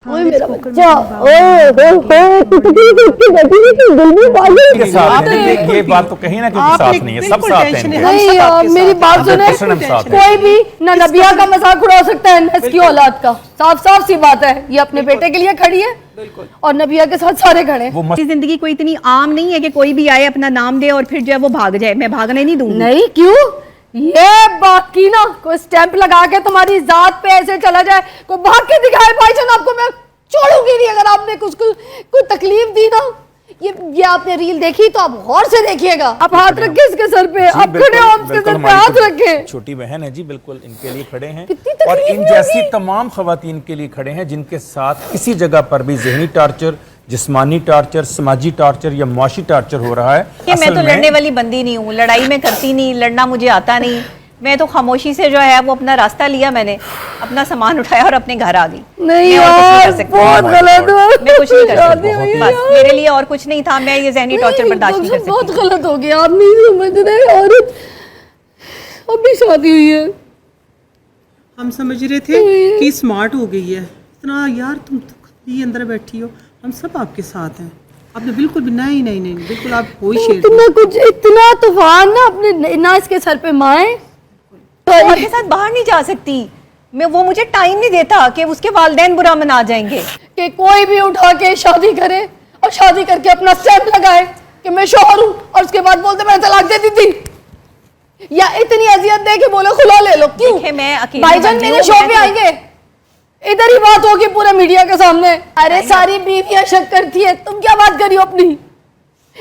मेरा बच्चा ये बात तो कहीं ना कहीं साथ नहीं है, सब साथ हैं। नहीं, मेरी बात सुने, कोई भी ना नबिया का मजाक उड़ा सकता है इसकी औलाद का। साफ साफ सी बात है, ये अपने बेटे के लिए खड़ी है और नबिया के साथ सारे खड़े हैं। जिंदगी कोई इतनी आम नहीं है कि कोई भी आए अपना नाम दे और फिर जो है वो भाग जाए। मैं भागने नहीं दूंगी। नहीं, क्यों? ये बाकी ना कोई स्टैंप लगा के तुम्हारी जात पे ऐसे चला जाए, कोई भाग के दिखाए भाईजान, आपको मैं छोड़ूंगी नहीं। अगर आपने कुछ कोई तकलीफ दी ना, ये आपने रील देखी तो आप गौर से देखिएगा। आप हाथ रखे इसके सर पे, आप खड़े हो, आप इसके सर पे हाथ रखे। छोटी बहन है जी, बिल्कुल इनके लिए खड़े हैं और इन जैसी तमाम खवातीन के लिए खड़े हैं जिनके साथ किसी जगह पर भी ज़हनी टार्चर, जिस्मानी टार्चर, समाजी टार्चर या मुआशी टार्चर हो रहा है। कि मैं तो लड़ने वाली बंदी नहीं हूँ, लड़ाई में करती नहीं, लड़ना मुझे आता नहीं। मैं तो खामोशी से जो है वो अपना रास्ता लिया, मैंने अपना सामान उठाया और अपने घर आ गई। नहीं यार, बहुत गलत हुआ। मैं कुछ नहीं कर सकती, बस मेरे लिए और कुछ नहीं था। मैं ये ज़हनी टॉर्चर बर्दाश्त नहीं कर सकती। बहुत गलत हो गया, आप नहीं समझ रहे। औरत अभी शादी हुई है, हम समझ रहे थे कि स्मार्ट हो गई है इतना। यार तुम तो ही अंदर बैठी हो, हम सब आपके साथ हैं। आपने बिल्कुल भी नहीं नहीं नहीं बिल्कुल आप कोई शेर तुमने कुछ इतना तूफान ना अपने ना इसके सर पे माए और के साथ बाहर नहीं जा सकती मैं। वो मुझे टाइम नहीं देता कि उसके वालिदैन बुरा मना जाएंगे। कि कोई भी उठा के शादी करे और शादी करके अपना स्टैंप लगाए कि मैं शौहर हूं और उसके बाद बोलते मैं तलाक दे दी थी, या इतनी अजियत दे के बोले खुला ले लो। क्यों? मैं अकेली भाईजान मेरे शो पे आएंगे, इधर ही बात होगी पूरे मीडिया के सामने। अरे सारी बीवियां शक करती है, तुम क्या बात करी हो अपनी?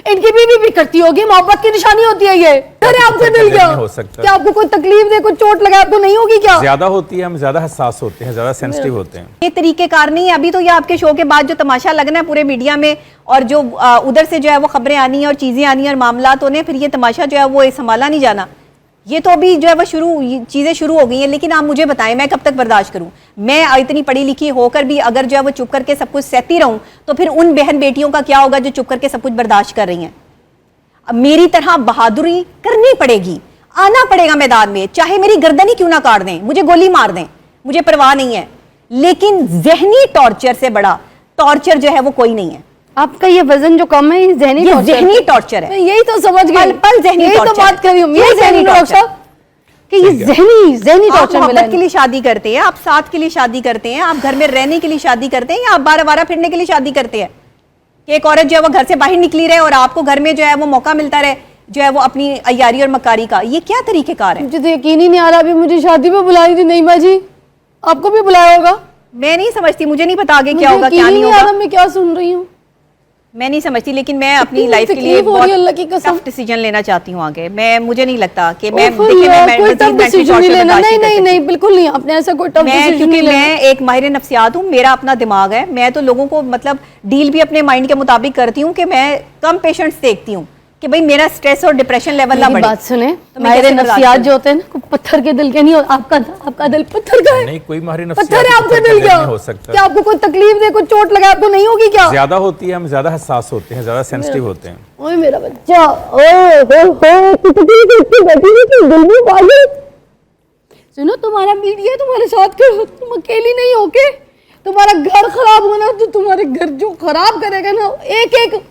इनकी बीवी भी करती होगी, मोहब्बत की निशानी होती है ये। अरे आपसे दिल क्या हो सकता है? क्या आपको कोई तकलीफ दे, कोई चोट लगा, आपको नहीं होगी क्या? ज्यादा होती है, हम ज्यादा हसास होते हैं, ज्यादा सेंसिटिव होते हैं। ये तरीकेकार नहीं है। अभी तो ये आपके शो के बाद जो तमाशा लगना है पूरे मीडिया में और जो उधर से जो है वो खबरें आनी है और चीजें आनी है और मामलात होने, फिर ये तमाशा जो है वो संभाला नहीं जाना। ये तो अभी जो है वो चीजें शुरू हो गई हैं। लेकिन आप मुझे बताएं, मैं कब तक बर्दाश्त करूं? मैं इतनी पढ़ी लिखी होकर भी अगर जो है वो चुप करके सब कुछ सहती रहूं, तो फिर उन बहन बेटियों का क्या होगा जो चुप करके सब कुछ बर्दाश्त कर रही हैं? अब मेरी तरह बहादुरी करनी पड़ेगी, आना पड़ेगा मैदान में, चाहे मेरी गर्दन ही क्यों ना काट दें, मुझे गोली मार दें, मुझे परवाह नहीं है। लेकिन जहनी टॉर्चर से बड़ा टॉर्चर जो है वो कोई नहीं है। आपका ये वजन जो कम है, ये जहनी टॉर्चर है। यही तो समझ गई, पल जहनी यही तो बात कर रही हूं, ये जहनी टॉर्चर कि ये जहनी टॉर्चर। आप मोहब्बत के लिए शादी करते हैं, आप साथ के लिए शादी करते हैं, आप घर में रहने के लिए शादी करते हैं, या आप बार-बार फिरने के लिए शादी करते हैं कि एक औरत जो है वो घर से बाहर निकली रहे और आपको घर में जो है वो मौका मिलता रहे जो है वो अपनी अय्यारी और मक्कारी का? ये क्या तरीकेकार है? मुझे तो यकीन ही नहीं आ रहा। अभी मुझे शादी में बुलाई थी नईमा जी, आपको भी बुलाया होगा। मैं नहीं समझती, मुझे नहीं पता आगे क्या होगा क्या नहीं होगा। मैं क्या सुन रही हूँ मैं नहीं समझती, लेकिन मैं अपनी लाइफ के लिए टफ डिसीजन लेना चाहती हूँ आगे। मुझे नहीं लगता कि मैं नहीं बिल्कुल नहीं, आपने ऐसा कोई टफ डिसीजन क्योंकि मैं एक माहिर नफ्सियात हूँ, मेरा अपना दिमाग है। मैं तो लोगों को मतलब डील भी अपने माइंड के मुताबिक करती हूँ कि मैं कम पेशेंट्स देखती हूँ कि भाई मेरा स्ट्रेस और डिप्रेशन लेवल ना बढ़े। बात सुने, माहिर नफ्सियात जो होते हैं ना, पत्थर के दिल के नहीं, आपका दिल पत्थर का है। नहीं, कोई माहिर पत्थर है आपका दिल क्या हो सकता? क्या आपको कोई तकलीफ दे, कोई चोट लगा, आपको नहीं होगी क्या? ज्यादा होती है, हम ज्यादा हसास होते हैं, ज्यादा सेंसिटिव होते हैं। ओए मेरा बच्चा, सुनो, तुम्हारा मीडिया तुम्हारे साथ करो, तुम अकेली नहीं हो के। तुम्हारा घर खराब होना तो तुम्हारे घर जो खराब करेगा ना, एक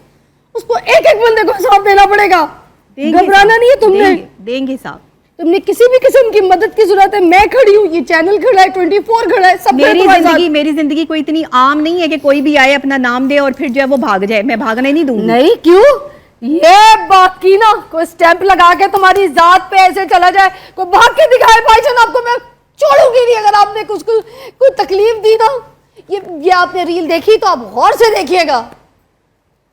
उसको एक बंदे को हिसाब देना पड़ेगा। घबराना नहीं है तुमने, देंगे साहब। तुमने किसी भी किस्म की मदद की जरूरत है, मैं खड़ी हूँ, ये चैनल खड़ा है, 24 खड़ा है, सब मेरी जिंदगी कोई इतनी आम नहीं है कि कोई भी आए अपना नाम दे और फिर जो है वो भाग जाए। मैं भागने नहीं दूंगी। नहीं, क्यों? ये बाकी ना कोई स्टैंप लगा के तुम्हारी जात पे ऐसे चला जाए, कोई भाग के दिखाए भाईजान, आपको मैं छोड़ूंगी नहीं। अगर आपने कुछ कोई तकलीफ दी ना, ये आपने रील देखी तो आप गौर से देखिएगा।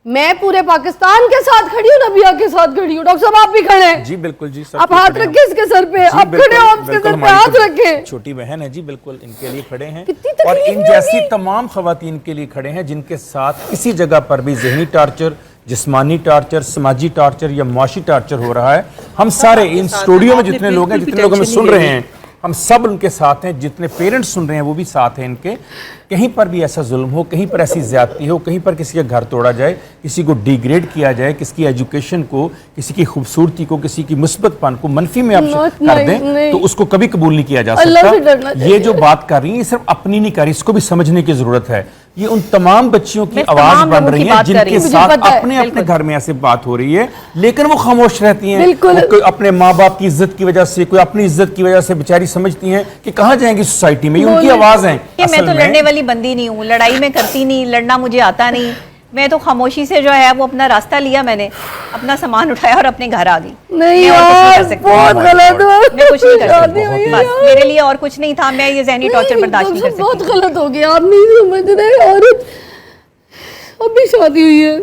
मैं पूरे पाकिस्तान के साथ खड़ी हूँ, नबिया के साथ खड़ी हूँ। डॉक्टर साहब आप भी खड़े हैं। जी बिल्कुल जी, आप हाथ रखे इसके सर पे, आप खड़े हो, इसके सर पे हाथ रखे। छोटी बहन है जी, बिल्कुल इनके लिए खड़े हैं और इन जैसी तमाम खवातीन के लिए खड़े हैं जिनके साथ किसी जगह पर भी ज़हनी टार्चर, जिस्मानी टार्चर, समाजी टार्चर या मुआशी टार्चर हो रहा है। हम सारे इन स्टूडियो में जितने लोग हैं, जितने लोग हमें सुन रहे हैं, हम सब उनके साथ हैं। जितने पेरेंट्स सुन रहे हैं वो भी साथ हैं इनके। कहीं पर भी ऐसा जुल्म हो, कहीं पर ऐसी ज्यादती हो, कहीं पर किसी का घर तोड़ा जाए, किसी को डिग्रेड किया जाए, किसी की एजुकेशन को, किसी की खूबसूरती को, किसी की मुस्बतपन को मनफी में आप कर दें तो उसको कभी कबूल नहीं किया जा सकता। ये जो बात कर रही है सिर्फ अपनी नहीं कर रही, इसको भी समझने की जरूरत है। ये उन तमाम बच्चियों की मैं आवाज तमाम बन लोगों रही की है बात कर रही जिनके हूँ। साथ मुझे पता है, अपने अपने बिल्कुल। घर में ऐसे बात हो रही है, लेकिन वो खामोश रहती हैं। बिल्कुल। वो कोई अपने माँ बाप की इज्जत की वजह से, कोई अपनी इज्जत की वजह से बेचारी समझती हैं कि कहाँ जाएंगी सोसाइटी में, ये उनकी आवाज है। कि मैं तो लड़ने वाली बंदी नहीं हूँ, लड़ाई में करती नहीं, लड़ना मुझे आता नहीं। मैं तो खामोशी से जो है वो अपना रास्ता लिया, मैंने अपना सामान उठाया और अपने घर आ गई। नहीं मैं और कुछ नहीं यार, कर सकती। बहुत गलत हुआ। मैं कुछ नहीं कर शादी सकती, हुई बस यार। मेरे लिए और कुछ नहीं था। मैं ये ज़हनी टॉर्चर बर्दाश्त नहीं कर सकती। बहुत गलत हो गया, आप नहीं समझ रहे। औरत अभी शादी हुई है,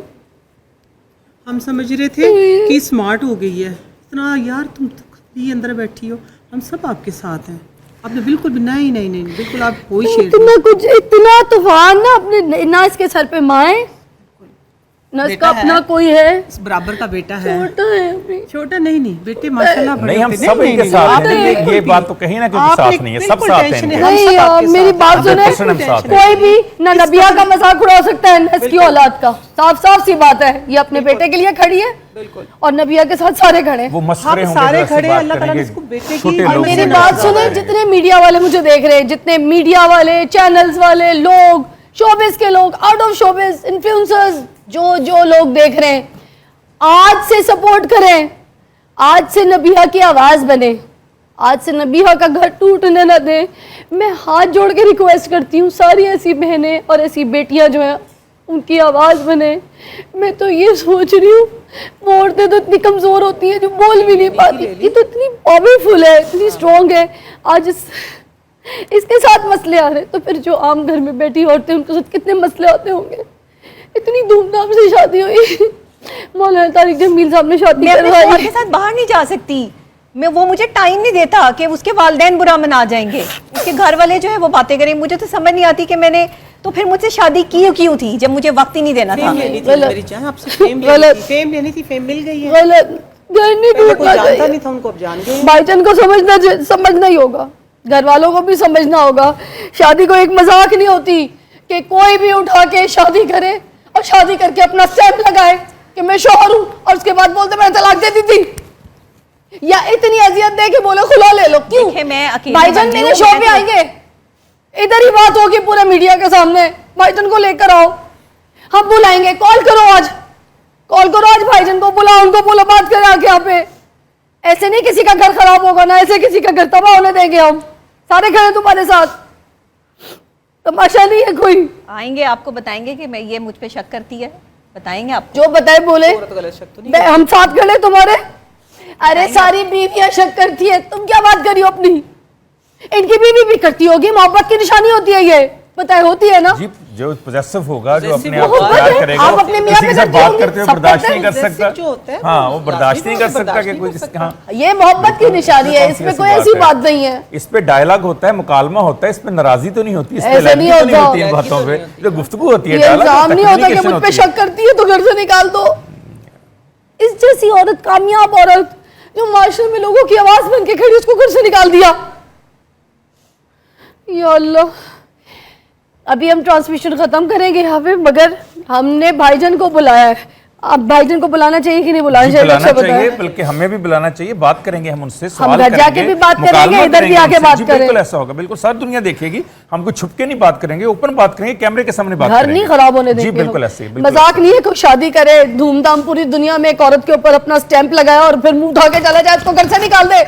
हम समझ रहे थे कि स्मार्ट हो गई है इतना, यार तुम तो खुद ही अंदर बैठी हो, हम सब आपके साथ हैं। आपने बिल्कुल भी नहीं नहीं नहीं बिल्कुल आप कोई शेर इतना कुछ, इतना तूफान ना अपने, ना इसके सर पे माँ है, ना इसका बेटा अपना है। कोई है, इस बराबर का बेटा है। छोटा है अभी। छोटा नहीं नहीं बेटे माशाल्लाह बड़े नहीं, हम होते। सब नहीं, इनके नहीं, साथ आप हैं। नहीं, ये बिल्कुल बात भी। तो कहीं ना कहीं आप साथ एक नहीं है, सब बिल्कुल साथ हैं टेंशन इनके। है, हम नहीं सब यार, आपके मेरी साथ बात हैं। सुने, 100% हम साथ हैं। कोई भी ना नबिया का मजाक उड़ा सकता है ना इसकी औलाद का। साफ साफ सी बात है, ये अपने बेटे के लिए खड़ी है बिल्कुल और नबिया के साथ सारे खड़े हैं। वो मसखरे हम होंगे, सारे जरा सी खड़े हैं, बात अल्लाह ताला ने करेंगे, इसको बेटे की छोटे और लोग मेरी होंगे, बात ज्यादा सुने, रहेंगे। जितने मीडिया वाले मुझे देख रहे हैं, जितने मीडिया वाले, चैनल्स वाले लोग, शोबिस के लोग, आउट ऑफ शोबिस, इन्फ्लुएंसर्स, जो लोग देख रहे हैं, आज से सपोर्ट करें, आज से नबिया की आवाज बने, आज से नबिया का घर टूटने न दे। मैं हाथ जोड़ के रिक्वेस्ट करती हूँ, सारी ऐसी बहनें और ऐसी बेटियां जो हैं उनकी आवाज बने। मैं तो ये सोच रही हूँ, वो औरतें तो इतनी कमजोर होती हैं जो बोल भी नहीं पाती, ये तो इतनी पावरफुल है, इतनी स्ट्रांग है। आज इसके साथ मसले आ रहे, तो फिर जो आम घर में बैठी औरतें उनके साथ कितने मसले आते होंगे। इतनी धूमधाम से शादी हुई, मौलाना तारिक जमील साहब ने शादी मैं अपने करवाई। शौहर के साथ बाहर नहीं जा सकती। वो मुझे टाइम नहीं देता कि उसके वालिदैन बुरा मना जाएंगे, उसके घर वाले जो है वो बातें करें। मुझे तो समझ नहीं आती कि मैंने तो फिर मुझसे शादी क्यों थी जब मुझे वक्त ही नहीं देना था। फेम लेनी थी गलत। मेरी जान, आपसे फेम लेनी गलत। थी, फेम लेनी थी, फेम मिल गई है। गलत, घर नहीं पहले कोई टूटना जानता चाहिए। नहीं था, उनको अब जान गए। भाईजान को समझना ही होगा, घर वालों को भी समझना होगा। शादी को एक मजाक नहीं होती कि कोई भी उठा के शादी करे और शादी करके अपना स्टैंप लगाए कि मैं शौहर हूं और उसके बाद बोलते मैं तलाक दे दी थी, या इतनी अजियत दे के बोले खुला ले लो। क्यों? देखे, मैं अकेली भाईजान बंदी मेरे हूँ, शो मैं पे तो- आएंगे, इधर ही बात होगी पूरे मीडिया के सामने, भाईजान को लेकर आओ, हम बुलाएंगे, कॉल करो आज, कॉल करो आज, भाईजान को बुलाओ, उनको बोलो बात करें आके यहाँ पे। ऐसे नहीं किसी का घर खराब होगा ना, ऐसे किसी का घर तबाह होने देंगे हम। सारे खड़े तुम्हारे साथ, तमाशा नहीं है कोई। आएंगे, आपको बताएंगे कि मैं ये मुझ पे शक करती है, बताएंगे आपको। जो बताए बोले, औरत गलत शक तो नहीं। हम साथ खड़े तुम्हारे। अरे सारी बीवियां शक करती है, तुम क्या बात करी हो अपनी? इनकी बीवी भी करती होगी, मोहब्बत की निशानी होती है ये, बताए होती है ना। जी, जो पोजेसिव होगा, जो अपने आप को मोहब्बत प्यार है, करेगा, आप अपने मियां किसी पे के साथ करते बात होंगे, करते हुए सब बर्दाश्त करते नहीं हैं। कर सकता। जो होता है, हाँ, वो वो बर्दाश्त नहीं कर सकता बर्दाश्त कि नहीं कोई कर सकता। हाँ, ये मोहब्बत की निशानी है, कौन सी इसमें ऐसी कोई ऐसी है? बात नहीं है। इस पे डायलॉग होता है, मुकालमा होता है, इस पे नाराजी तो नहीं होती, इस पे ऐसे लड़की नहीं तो नहीं होता। होती इन बातों पे, जो गुफ्तगू होती है, ये dialogue इल्जाम नहीं होता कि communication मुझ पे होती है। शक करती है तो घर से निकाल दो। इस जैसी औरत, कामयाब औरत जो माशरे में लोगों की आवाज बन के खड़ी, उसको घर से निकाल दिया। या अल्लाह, अभी हम ट्रांसमिशन खत्म करेंगे यहाँ पे, मगर हमने भाईजान को बुलाया है। अब भाईजान को बुलाना चाहिए कि नहीं बुलाना जी, चाहिए? बुलाना अच्छा चाहिए, बताएं। बल्कि हमें भी बुलाना चाहिए, बात करेंगे हम उनसे, सवाल घर जाके करेंगे, भी बात करेंगे, मुकालमा इधर भी करेंगे आके उनसे। बात जी, करें। बिल्कुल ऐसा होगा, बिल्कुल सारी दुनिया देखेगी, हम कुछ छुप के नहीं बात करेंगे, ओपन बात करेंगे, कैमरे के सामने बात घर करेंगे। नहीं खराब होने जी देंगे बिल्कुल हम। ऐसे ही, बिल्कुल मजाक नहीं है कोई शादी करे धूमधाम पूरी दुनिया में, एक औरत के ऊपर अपना स्टैंप लगाया और फिर मुंह उठा के चला जाए, इसको घर से निकाल दे।